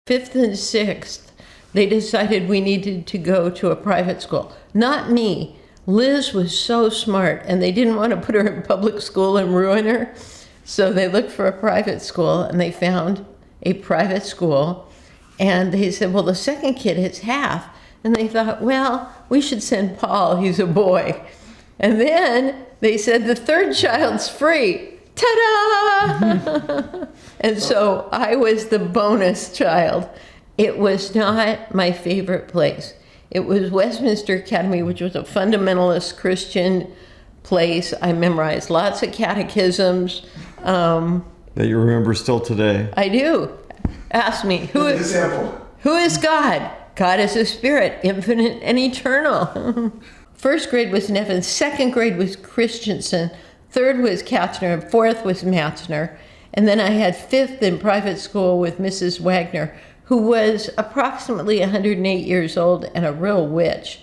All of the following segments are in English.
5th and 6th, they decided we needed to go to a private school. Not me. Liz was so smart, and they didn't want to put her in public school and ruin her. So they looked for a private school, and they found a private school. And they said, well, the second kid is half. And they thought, well, we should send Paul, he's a boy. And then they said, the third child's free. Ta-da! And so I was the bonus child. It was not my favorite place. It was Westminster Academy, which was a fundamentalist Christian place. I memorized lots of catechisms. That you remember still today. I do. Ask me, who is God? God is a spirit, infinite and eternal. First grade was Nevin, second grade was Christensen, third was Katzner, fourth was Matzner. And then I had fifth in private school with Mrs. Wagner, who was approximately 108 years old and a real witch.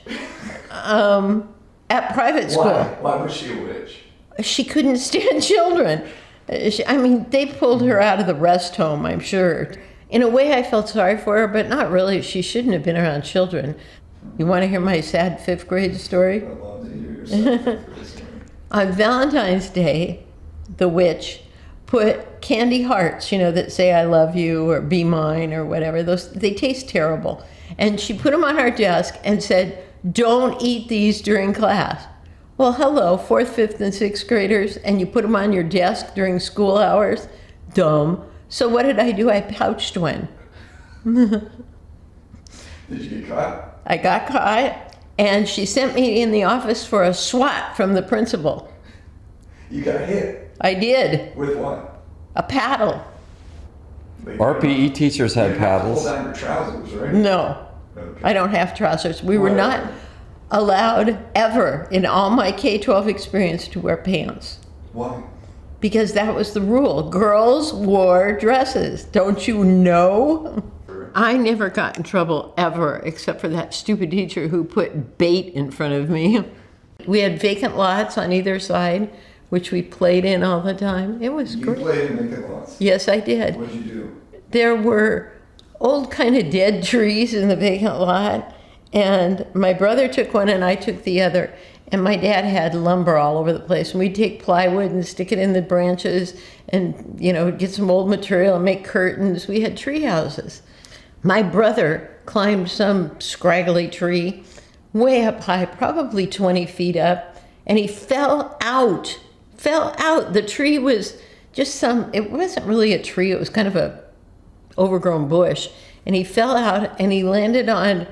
At private school. Why was she a witch? She couldn't stand children. They pulled her out of the rest home, I'm sure. In a way, I felt sorry for her, but not really. She shouldn't have been around children. You want to hear my sad fifth grade story? I'd love to hear your sad fifth grade story. On Valentine's Day, the witch put candy hearts, that say I love you or be mine or whatever. They taste terrible. And she put them on our desk and said, don't eat these during class. Well, hello, 4th, 5th, and 6th graders, and you put them on your desk during school hours? Dumb. So what did I do? I pouched one. Did you get caught? I got caught, and she sent me in the office for a swat from the principal. You got hit? I did. With what? A paddle. Our PE teachers had paddles. Pull down your trousers, right? No, Okay. I don't have trousers. We were not allowed ever in all my K-12 experience to wear pants. Why? Because that was the rule. Girls wore dresses. Don't you know? I never got in trouble ever, except for that stupid teacher who put bait in front of me. We had vacant lots on either side, which we played in all the time. It was great. You played in vacant lots? Yes, I did. What did you do? There were old kind of dead trees in the vacant lot, and my brother took one and I took the other. And my dad had lumber all over the place, and we'd take plywood and stick it in the branches and, get some old material and make curtains. We had tree houses. My brother climbed some scraggly tree way up high, probably 20 feet up, and he fell out. The tree was just it wasn't really a tree, it was kind of a overgrown bush. And he fell out and he landed on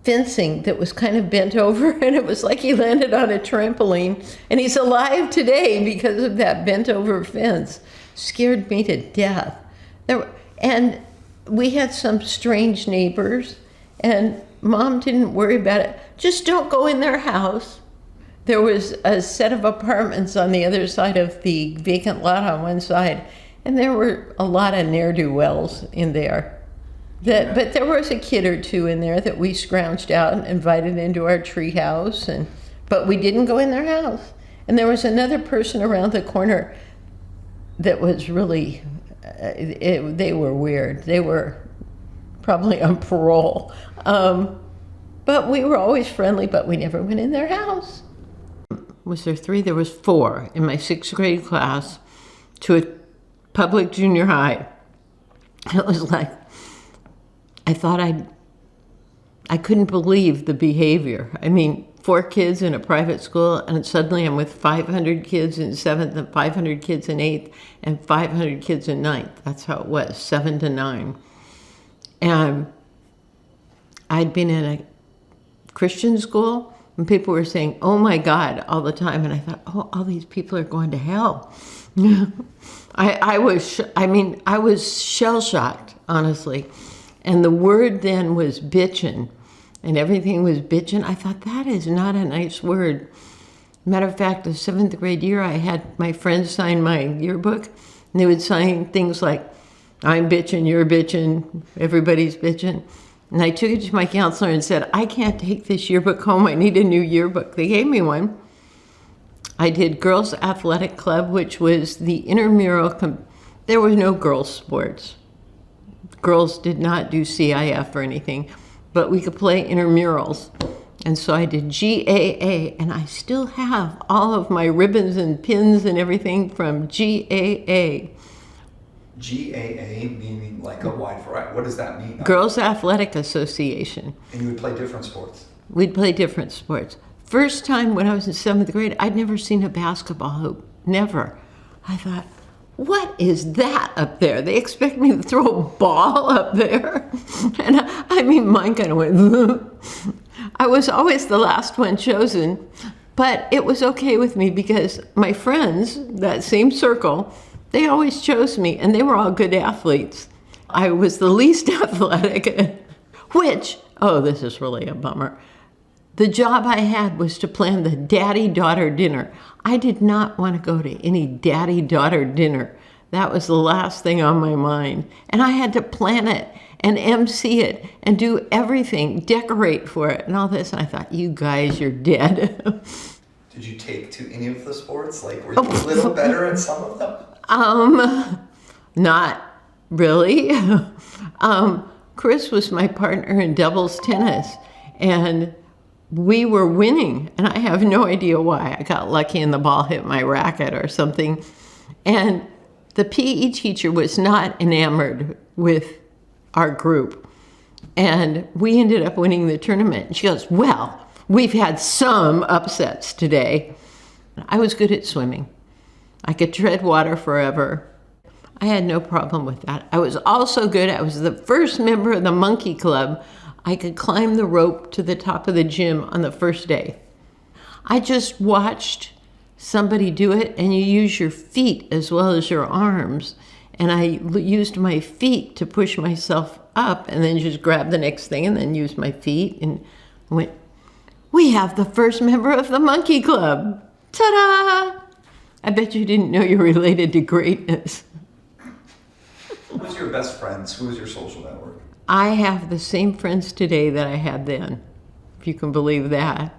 fencing that was kind of bent over, and it was like he landed on a trampoline, and he's alive today because of that bent over fence. Scared me to death. And we had some strange neighbors, and Mom didn't worry about it. Just don't go in their house. There was a set of apartments on the other side of the vacant lot on one side, and there were a lot of ne'er-do-wells in there. But there was a kid or two in there that we scrounged out and invited into our tree house, but we didn't go in their house. And there was another person around the corner that was really, they were weird. They were probably on parole. But we were always friendly, but we never went in their house. Was there 3? There was 4 in my 6th grade class to a public junior high. It was like, I thought I couldn't believe the behavior. 4 kids in a private school, and suddenly I'm with 500 kids in 7th and 500 kids in 8th and 500 kids in 9th. That's how it was, 7 to 9. And I'd been in a Christian school, and people were saying, oh my God, all the time. And I thought, oh, all these people are going to hell. I was shell-shocked, honestly. And the word then was bitchin', and everything was bitchin'. I thought, that is not a nice word. Matter of fact, the 7th grade year, I had my friends sign my yearbook, and they would sign things like, I'm bitchin', you're bitchin', everybody's bitchin'. And I took it to my counselor and said, I can't take this yearbook home, I need a new yearbook. They gave me one. I did Girls Athletic Club, which was the intramural, there was no girls' sports. Girls did not do CIF or anything, but we could play intramurals. And so I did GAA, and I still have all of my ribbons and pins and everything from GAA. GAA meaning like a wide variety. What does that mean? Girls Athletic Association. And you would play different sports. We'd play different sports. First time when I was in 7th grade, I'd never seen a basketball hoop. Never. I thought, what is that up there? They expect me to throw a ball up there? And I mean, mine kind of went, I was always the last one chosen, but it was okay with me because my friends, that same circle, they always chose me, and they were all good athletes. I was the least athletic, which, oh, this is really a bummer. The job I had was to plan the daddy-daughter dinner. I did not want to go to any daddy-daughter dinner. That was the last thing on my mind. And I had to plan it and MC it and do everything, decorate for it and all this. And I thought, you guys, you're dead. Did you take to any of the sports? Like, were you a little better at some of them? Not really. Chris was my partner in doubles tennis, and we were winning, and I have no idea why. I got lucky and the ball hit my racket or something. And the PE teacher was not enamored with our group, and we ended up winning the tournament. And she goes, well, we've had some upsets today. I was good at swimming. I could tread water forever. I had no problem with that. I was also good. I was the first member of the monkey club. I could climb the rope to the top of the gym on the first day. I just watched somebody do it, and you use your feet as well as your arms. And I used my feet to push myself up, and then just grab the next thing and then use my feet and went, we have the first member of the monkey club. Ta-da! I bet you didn't know you're related to greatness. Who was your best friends? Who was your social network? I have the same friends today that I had then, if you can believe that.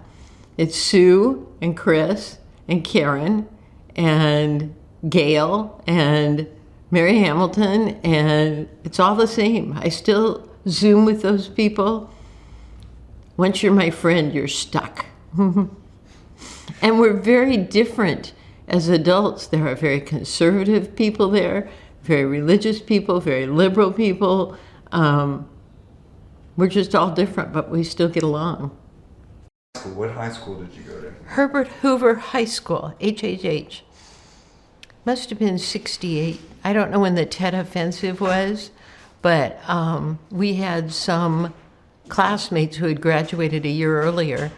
It's Sue and Chris and Karen and Gail and Mary Hamilton, and it's all the same. I still Zoom with those people. Once you're my friend, you're stuck. And we're very different as adults. There are very conservative people there, very religious people, very liberal people. We're just all different, but we still get along. What high school did you go to? Herbert Hoover High School, HHH. Must have been 68. I don't know when the Tet Offensive was, but we had some classmates who had graduated a year earlier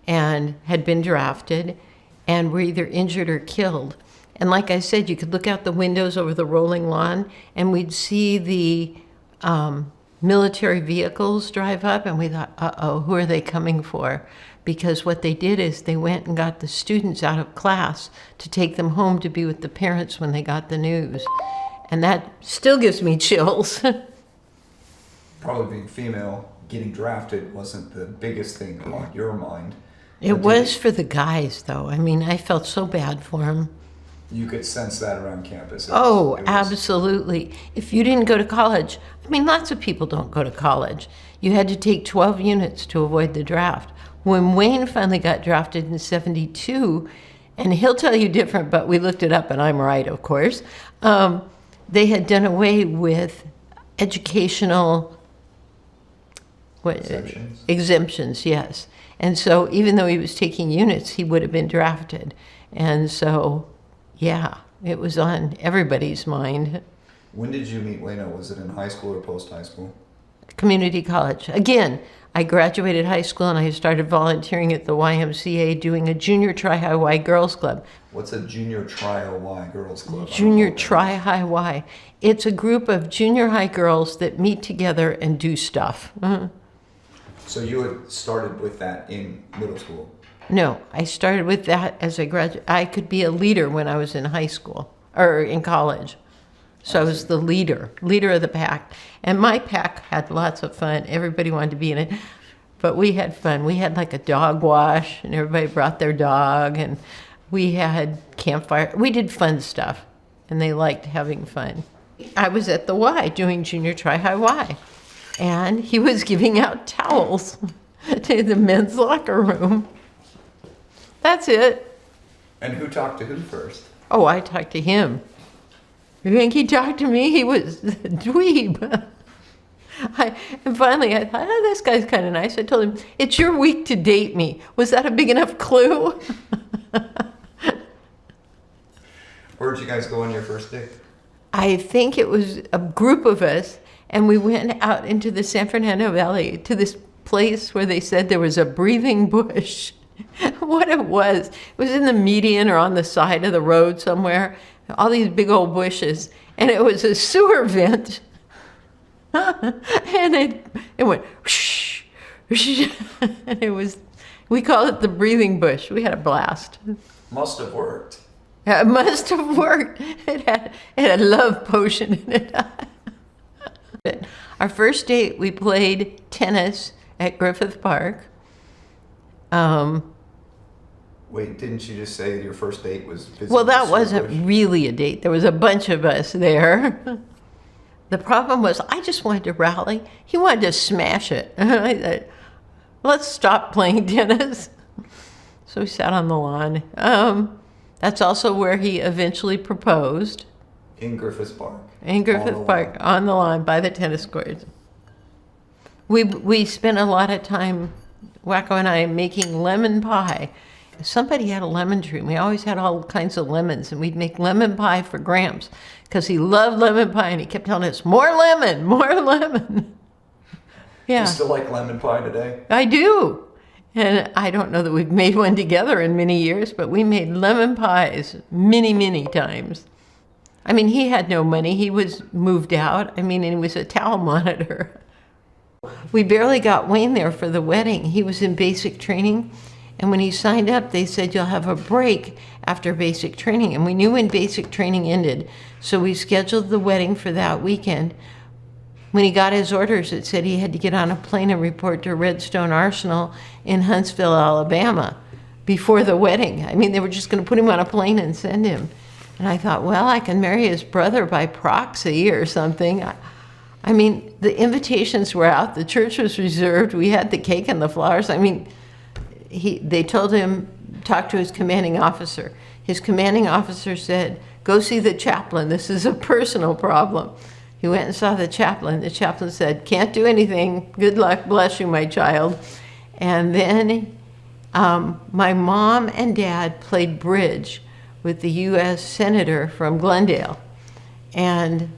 and had been drafted and were either injured or killed. And like I said, you could look out the windows over the rolling lawn and we'd see the military vehicles drive up, and we thought, uh-oh, who are they coming for? Because what they did is they went and got the students out of class to take them home to be with the parents when they got the news. And that still gives me chills. Probably being female, getting drafted wasn't the biggest thing on your mind. It was for the guys, though. I mean, I felt so bad for them. You could sense that around campus. Oh, absolutely. If you didn't go to college, I mean, lots of people don't go to college. You had to take 12 units to avoid the draft. When Wayne finally got drafted in 72, and he'll tell you different, but we looked it up, and I'm right, of course, they had done away with educational exemptions, yes. And so even though he was taking units, he would have been drafted. And so, yeah, it was on everybody's mind. When did you meet Lena? Was it in high school or post-high school? Community college. Again, I graduated high school and I started volunteering at the YMCA doing a junior tri-high Y girls club. What's a junior tri-Y girls club? Junior tri-high Y. It's a group of junior high girls that meet together and do stuff. So you had started with that in middle school? No, I started with that as I graduated. I could be a leader when I was in high school or in college. So I was the leader of the pack. And my pack had lots of fun. Everybody wanted to be in it. But we had fun. We had like a dog wash, and everybody brought their dog, and we had campfire. We did fun stuff, and they liked having fun. I was at the Y doing junior tri-high Y, and he was giving out towels to the men's locker room. That's it. And who talked to who first? Oh, I talked to him. You think he talked to me? He was a dweeb. And finally I thought, oh, this guy's kind of nice. I told him, it's your week to date me. Was that a big enough clue? Where did you guys go on your first date? I think it was a group of us, and we went out into the San Fernando Valley to this place where they said there was a breathing bush. What it was in the median or on the side of the road somewhere, all these big old bushes, and it was a sewer vent. And it went whoosh, whoosh, and we called it the breathing bush. We had a blast. Must have worked. It must have worked. It had a love potion in it. Our first date, we played tennis at Griffith Park. Wait, didn't you just say your first date was visiting Well, that the wasn't bush? really a date. There was a bunch of us there. The problem was I just wanted to rally. He wanted to smash it. I said, let's stop playing tennis. So we sat on the lawn. That's also where he eventually proposed. In Griffith Park. In Griffith Park, on the lawn by the tennis courts. We spent a lot of time, Wacko and I, making lemon pie. Somebody had a lemon tree. We always had all kinds of lemons, and we'd make lemon pie for Gramps because he loved lemon pie, and he kept telling us, more lemon, more lemon. Yeah. You still like lemon pie today? I do. And I don't know that we've made one together in many years, but we made lemon pies many, many times. I mean, he had no money. He was moved out. I mean, and he was a towel monitor. We barely got Wayne there for the wedding. He was in basic training. And when he signed up, they said, you'll have a break after basic training. And we knew when basic training ended. So we scheduled the wedding for that weekend. When he got his orders, it said he had to get on a plane and report to Redstone Arsenal in Huntsville, Alabama, before the wedding. I mean, they were just going to put him on a plane and send him. And I thought, well, I can marry his brother by proxy or something. I mean, the invitations were out. The church was reserved. We had the cake and the flowers. I mean, they told him, talk to his commanding officer. His commanding officer said, go see the chaplain. This is a personal problem. He went and saw the chaplain. The chaplain said, can't do anything. Good luck. Bless you, my child. And then my mom and dad played bridge with the U.S. Senator from Glendale. And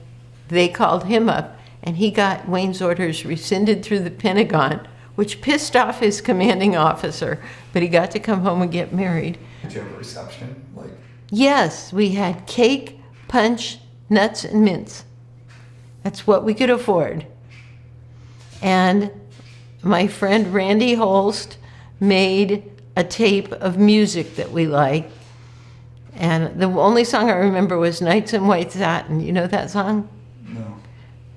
they called him up, and he got Wayne's orders rescinded through the Pentagon, which pissed off his commanding officer, but he got to come home and get married. Did you have a reception? Yes, we had cake, punch, nuts, and mints. That's what we could afford. And my friend Randy Holst made a tape of music that we liked. And the only song I remember was Nights in White Satin. You know that song? No.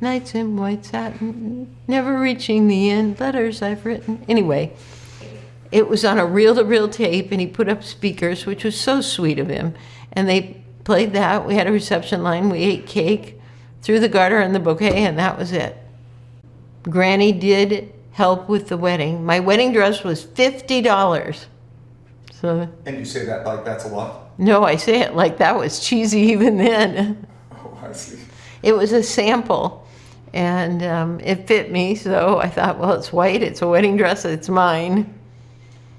Nights in white satin, never reaching the end, letters I've written. Anyway, it was on a reel-to-reel tape, and he put up speakers, which was so sweet of him. And they played that. We had a reception line. We ate cake, threw the garter and the bouquet, and that was it. Granny did help with the wedding. My wedding dress was $50. So. And you say that like that's a lot? No, I say it like that was cheesy even then. Oh, I see. It was a sample. And it fit me, so I thought, well, it's white, it's a wedding dress, it's mine.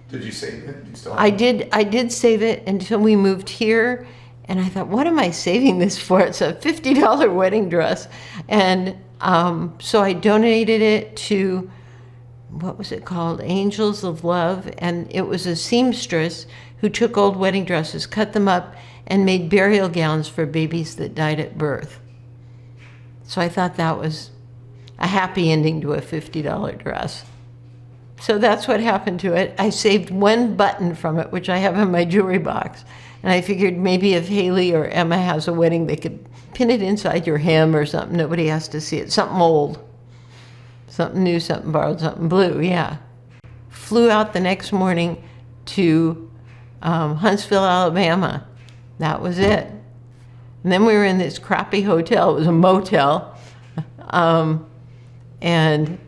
Did you save it? Do you still have I did save it until we moved here, and I thought, what am I saving this for? It's a $50 wedding dress. And so I donated it to, what was it called? Angels of Love. And it was a seamstress who took old wedding dresses, cut them up, and made burial gowns for babies that died at birth. So I thought that was a happy ending to a $50 dress. So that's what happened to it. I saved one button from it, which I have in my jewelry box. And I figured maybe if Haley or Emma has a wedding, they could pin it inside your hem or something. Nobody has to see it. Something old. Something new, something borrowed, something blue, yeah. Flew out the next morning to Huntsville, Alabama. That was it. And then we were in this crappy hotel. It was a motel. And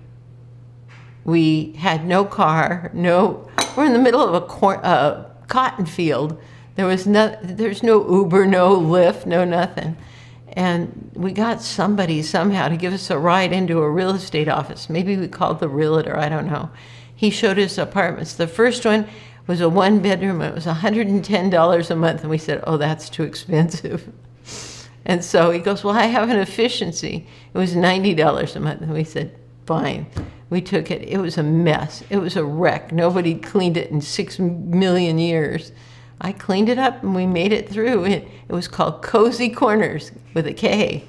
we had no car, we're in the middle of a cotton field. There's no Uber, no Lyft, no nothing. And we got somebody somehow to give us a ride into a real estate office. Maybe we called the realtor, I don't know. He showed us apartments. The first one was a 1-bedroom. It was $110 a month. And we said, oh, that's too expensive. And so he goes, well, I have an efficiency. It was $90 a month. And we said, fine. We took it. It was a mess. It was a wreck. Nobody cleaned it in 6 million years. I cleaned it up and we made it through. It was called Cozy Corners with a K.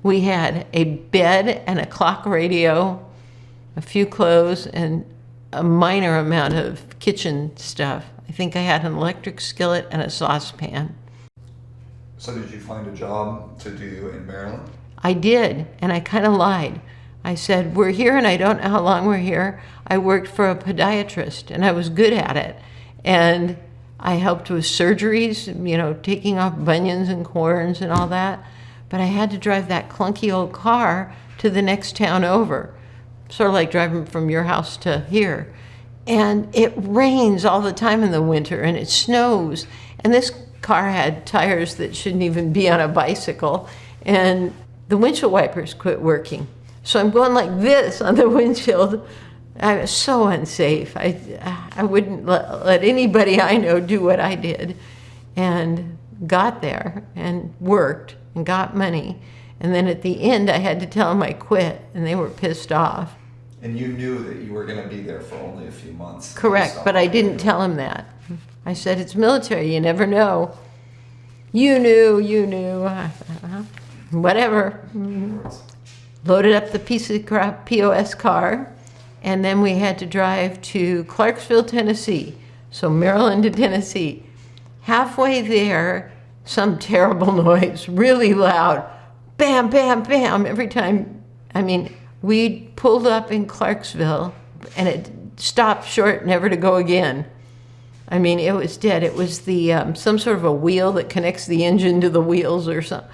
We had a bed and a clock radio, a few clothes, and a minor amount of kitchen stuff. I think I had an electric skillet and a saucepan. So did you find a job to do in Maryland? I did, and I kind of lied. I said, we're here and I don't know how long we're here. I worked for a podiatrist and I was good at it. And I helped with surgeries, taking off bunions and corns and all that. But I had to drive that clunky old car to the next town over, sort of like driving from your house to here. And it rains all the time in the winter and it snows. And this car had tires that shouldn't even be on a bicycle. And the windshield wipers quit working. So I'm going like this on the windshield. I was so unsafe. I wouldn't let anybody I know do what I did. And got there and worked and got money. And then at the end, I had to tell them I quit, and they were pissed off. And you knew that you were going to be there for only a few months. Correct, but I didn't tell them that. I said, it's military, you never know. You knew. Whatever. Loaded up the piece of crap POS car, and then we had to drive to Clarksville, Tennessee. So Maryland to Tennessee. Halfway there, some terrible noise, really loud. Bam, bam, bam, every time. We pulled up in Clarksville, and it stopped short, never to go again. It was dead. It was the some sort of a wheel that connects the engine to the wheels or something.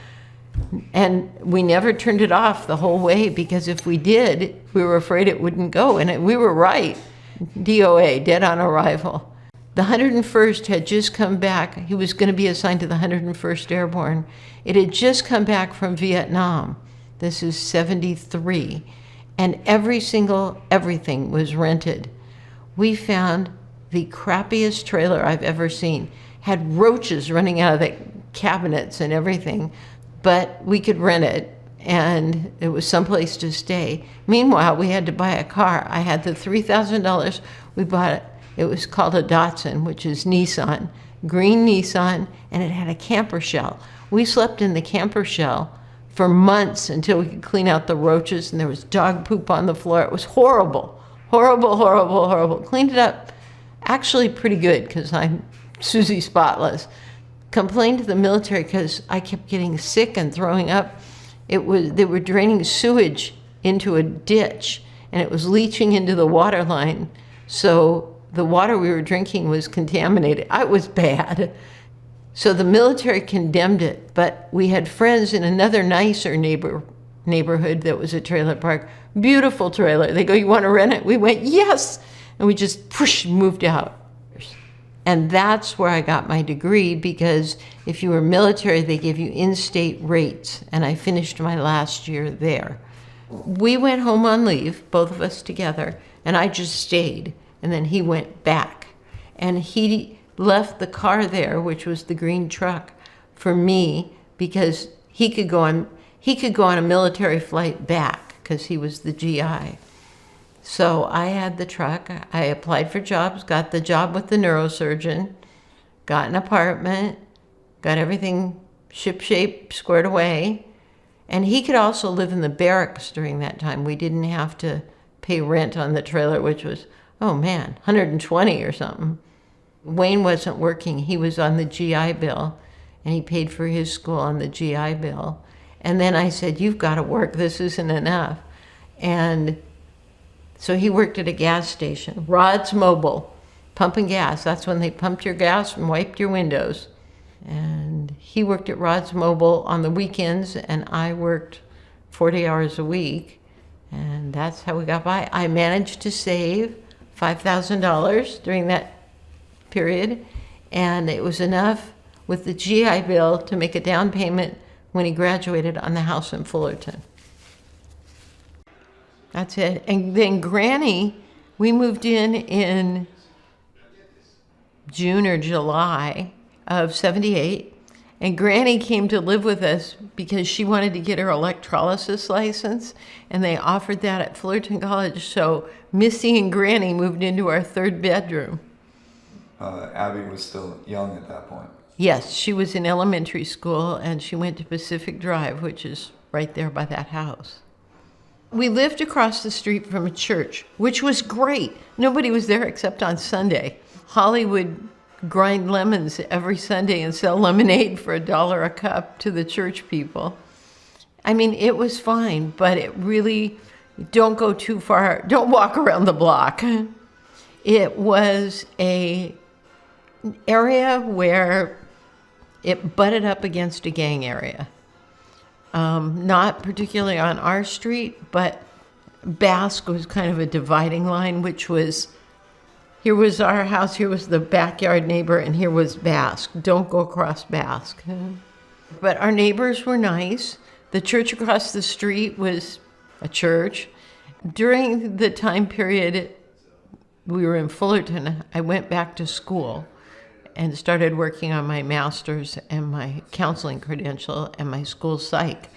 And we never turned it off the whole way, because if we did, we were afraid it wouldn't go. And we were right. DOA, dead on arrival. The 101st had just come back. He was going to be assigned to the 101st Airborne. It had just come back from Vietnam. This is 73. And everything was rented. We found the crappiest trailer I've ever seen. Had roaches running out of the cabinets and everything. But we could rent it, and it was someplace to stay. Meanwhile, we had to buy a car. I had the $3,000. We bought it. It was called a Datsun, which is Nissan, green Nissan, and it had a camper shell. We slept in the camper shell for months until we could clean out the roaches, and there was dog poop on the floor. It was horrible, horrible, horrible, horrible. Cleaned it up actually pretty good, because I'm Susie Spotless. Complained to the military because I kept getting sick and throwing up. They were draining sewage into a ditch, and it was leaching into the water line. So the water we were drinking was contaminated. It was bad. So the military condemned it, but we had friends in another nicer neighborhood that was a trailer park. Beautiful trailer. They go, you want to rent it? We went, yes. And we just moved out. And that's where I got my degree, because if you were military, they gave you in-state rates, and I finished my last year there. We went home on leave, both of us together, and I just stayed, and then he went back. And he left the car there, which was the green truck, for me, because he could go on a military flight back, because he was the GI. So I had the truck. I applied for jobs, got the job with the neurosurgeon, got an apartment, got everything shipshape, squared away. And he could also live in the barracks during that time. We didn't have to pay rent on the trailer, which was, $120 or something. Wayne wasn't working. He was on the GI Bill, and he paid for his school on the GI Bill. And then I said, you've got to work. This isn't enough. And so he worked at a gas station, Rod's Mobile, pumping gas. That's when they pumped your gas and wiped your windows. And he worked at Rod's Mobile on the weekends, and I worked 40 hours a week. And that's how we got by. I managed to save $5,000 during that period, and it was enough with the GI Bill to make a down payment when he graduated on the house in Fullerton. That's it. And then Granny, we moved in June or July of '78, and Granny came to live with us because she wanted to get her electrolysis license, and they offered that at Fullerton College. So Missy and Granny moved into our third bedroom. Abby was still young at that point. Yes, she was in elementary school, and she went to Pacific Drive, which is right there by that house. We lived across the street from a church, which was great. Nobody was there except on Sunday. Holly would grind lemons every Sunday and sell lemonade for $1 a cup to the church people. I mean, it was fine, but it really, don't go too far. Don't walk around the block. It was an area where it butted up against a gang area. Not particularly on our street, but Basque was kind of a dividing line, which was, here was our house, here was the backyard neighbor, and here was Basque. Don't go across Basque. But our neighbors were nice. The church across the street was a church. During the time period we were in Fullerton, I went back to school and started working on my master's and my counseling credential and my school psych.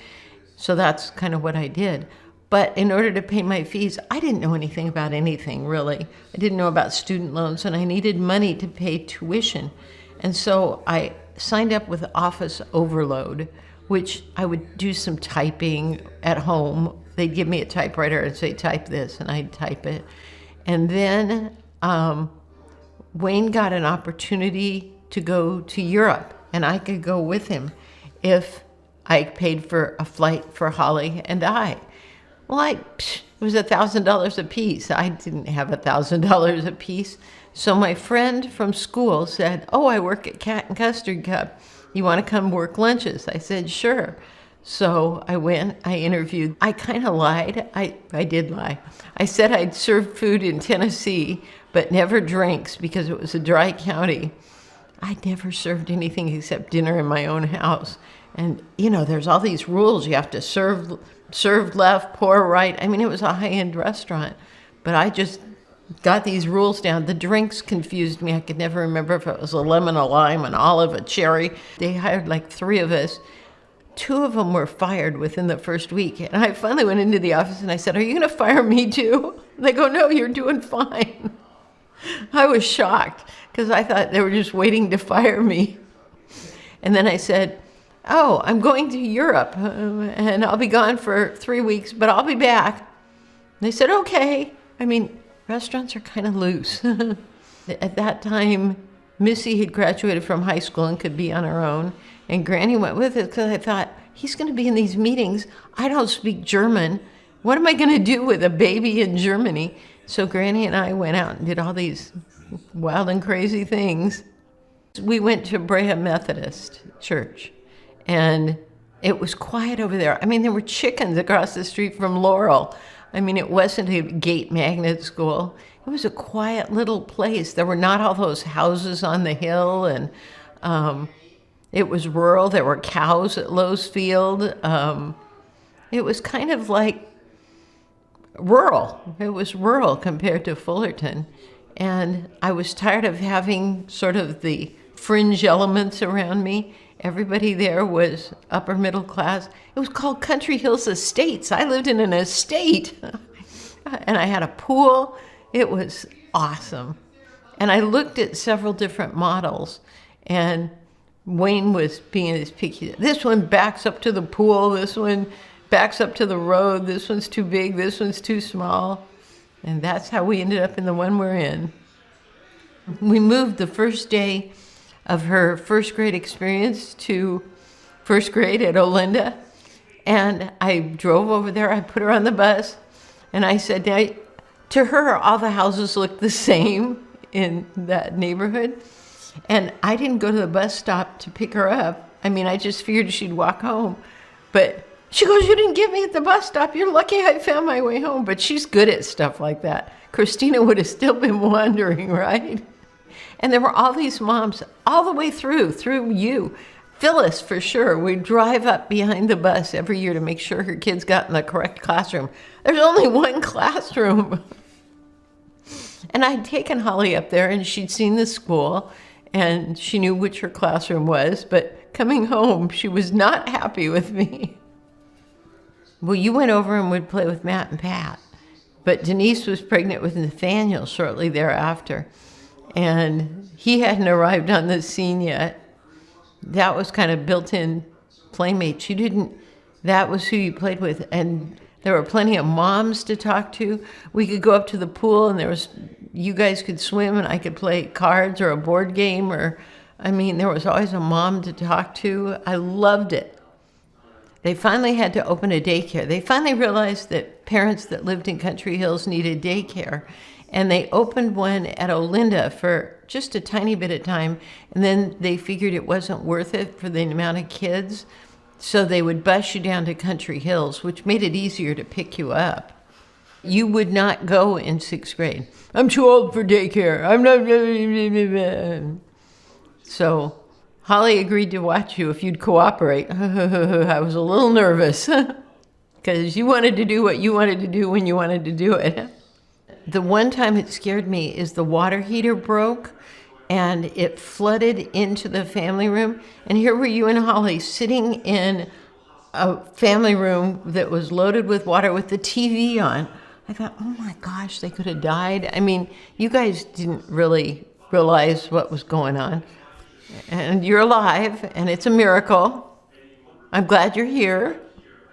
So that's kind of what I did. But in order to pay my fees, I didn't know anything about anything, really. I didn't know about student loans, and I needed money to pay tuition. And so I signed up with Office Overload, which I would do some typing at home. They'd give me a typewriter and say, type this, and I'd type it. And then Wayne got an opportunity to go to Europe, and I could go with him if I paid for a flight for Holly and I. Well, it was $1,000 a piece. I didn't have $1,000 a piece. So my friend from school said, oh, I work at Cat and Custard Cup. You want to come work lunches? I said, sure. So I went, I interviewed. I kind of lied. I did lie. I said I'd served food in Tennessee, but never drinks because it was a dry county. I'd never served anything except dinner in my own house. And, you know, there's all these rules. You have to serve left, pour right. I mean, it was a high-end restaurant. But I just got these rules down. The drinks confused me. I could never remember if it was a lemon, a lime, an olive, a cherry. They hired like 3 of us. 2 of them were fired within the first week. And I finally went into the office and I said, are you going to fire me too? They go, no, you're doing fine. I was shocked because I thought they were just waiting to fire me. And then I said, oh, I'm going to Europe and I'll be gone for 3 weeks, but I'll be back. And they said, okay. I mean, restaurants are kind of loose. At that time, Missy had graduated from high school and could be on her own. And Granny went with us because I thought, he's going to be in these meetings. I don't speak German. What am I going to do with a baby in Germany? So Granny and I went out and did all these wild and crazy things. We went to Brea Methodist Church, and it was quiet over there. I mean, there were chickens across the street from Laurel. I mean, it wasn't a gate magnet school. It was a quiet little place. There were not all those houses on the hill, and it was rural. There were cows at Lowe's Field. It was kind of like rural. It was rural compared to Fullerton. And I was tired of having sort of the fringe elements around me. Everybody there was upper middle class. It was called Country Hills Estates. I lived in an estate. And I had a pool. It was awesome. And I looked at several different models, and Wayne was being as picky. This one backs up to the pool. This one backs up to the road. This one's too big. This one's too small. And that's how we ended up in the one we're in. We moved the first day of her first grade experience to first grade at Olinda. And I drove over there. I put her on the bus. And I said, to her, all the houses looked the same in that neighborhood. And I didn't go to the bus stop to pick her up. I mean, I just figured she'd walk home. But she goes, "You didn't get me at the bus stop. You're lucky I found my way home." But she's good at stuff like that. Christina would have still been wondering, right? And there were all these moms all the way through you. Phyllis, for sure, would drive up behind the bus every year to make sure her kids got in the correct classroom. There's only one classroom. And I'd taken Holly up there, and she'd seen the school, and she knew which her classroom was, but coming home, she was not happy with me. Well, you went over and would play with Matt and Pat, but Denise was pregnant with Nathaniel shortly thereafter, and he hadn't arrived on the scene yet. That was kind of built-in playmates. That was who you played with, and there were plenty of moms to talk to. We could go up to the pool, and you guys could swim, and I could play cards or a board game, there was always a mom to talk to. I loved it. They finally had to open a daycare. They finally realized that parents that lived in Country Hills needed daycare, and they opened one at Olinda for just a tiny bit of time, and then they figured it wasn't worth it for the amount of kids, so they would bus you down to Country Hills, which made it easier to pick you up. You would not go in 6th grade. "I'm too old for daycare. I'm not..." So Holly agreed to watch you if you'd cooperate. I was a little nervous because you wanted to do what you wanted to do when you wanted to do it. The one time it scared me is the water heater broke and it flooded into the family room. And here were you and Holly sitting in a family room that was loaded with water with the TV on. I thought, oh my gosh, they could have died. I mean, you guys didn't really realize what was going on. And you're alive, and it's a miracle. I'm glad you're here.